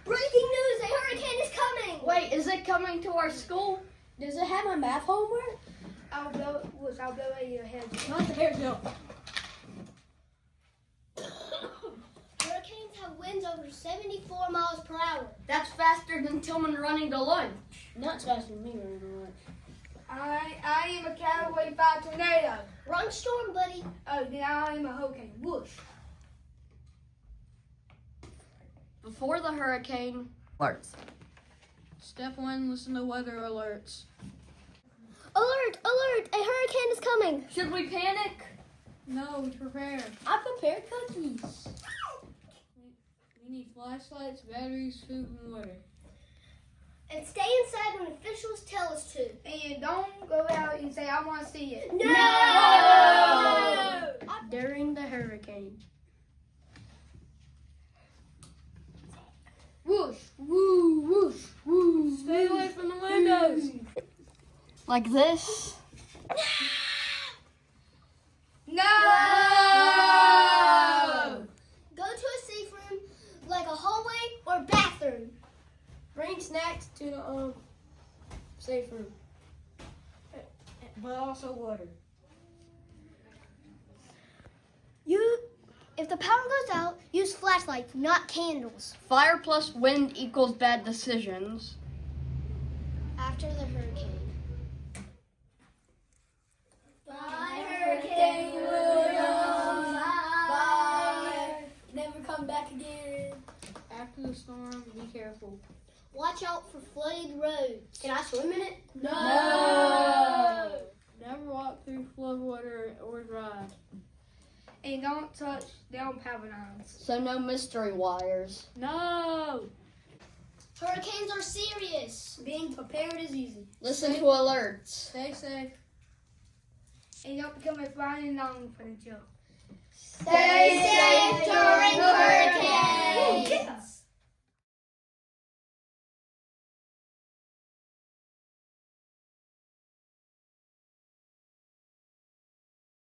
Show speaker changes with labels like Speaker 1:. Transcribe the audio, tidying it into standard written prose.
Speaker 1: Breaking news, a hurricane is coming!
Speaker 2: Wait, is it coming to our school?
Speaker 1: Does it have my math homework?
Speaker 3: I'll blow it your head.
Speaker 1: Not the hair, no.
Speaker 4: Hurricanes have winds over 74 miles per hour.
Speaker 2: That's faster than Tillman running to lunch.
Speaker 1: Not faster than me running to lunch.
Speaker 3: I am a Category 5 tornado.
Speaker 4: Run storm, buddy.
Speaker 3: Oh, then I am a hurricane. Whoosh.
Speaker 2: Before the hurricane, alerts.
Speaker 5: Step 1, listen to weather alerts.
Speaker 4: Alert, alert, a hurricane is coming.
Speaker 2: Should we panic?
Speaker 5: No, prepare.
Speaker 1: I prepared cookies.
Speaker 5: We need flashlights, batteries, food, and water.
Speaker 4: And stay inside when officials tell us to.
Speaker 3: And don't go out and say, I want to see it.
Speaker 4: No!
Speaker 1: During the hurricane.
Speaker 3: Whoosh, woo, whoosh, woo.
Speaker 5: Stay away from the windows.
Speaker 2: Like this?
Speaker 3: No!
Speaker 4: Go to a safe room, like a hallway or bathroom.
Speaker 1: Bring snacks to the safe room.
Speaker 5: But also water.
Speaker 4: If the power goes out, use flashlights, not candles.
Speaker 2: Fire plus wind equals bad decisions.
Speaker 4: After the hurricane.
Speaker 1: Bye, Hurricane William. Bye. Never come back again.
Speaker 5: After the storm, be careful.
Speaker 4: Watch out for flooded roads.
Speaker 1: Can I swim in it?
Speaker 5: No. Never walk through flood water or drive.
Speaker 3: And don't touch down power lines.
Speaker 2: So no mystery wires.
Speaker 5: No.
Speaker 4: Hurricanes are serious.
Speaker 1: Being prepared is easy.
Speaker 2: Listen to alerts.
Speaker 5: Stay safe.
Speaker 3: And don't become a flying long for the joke.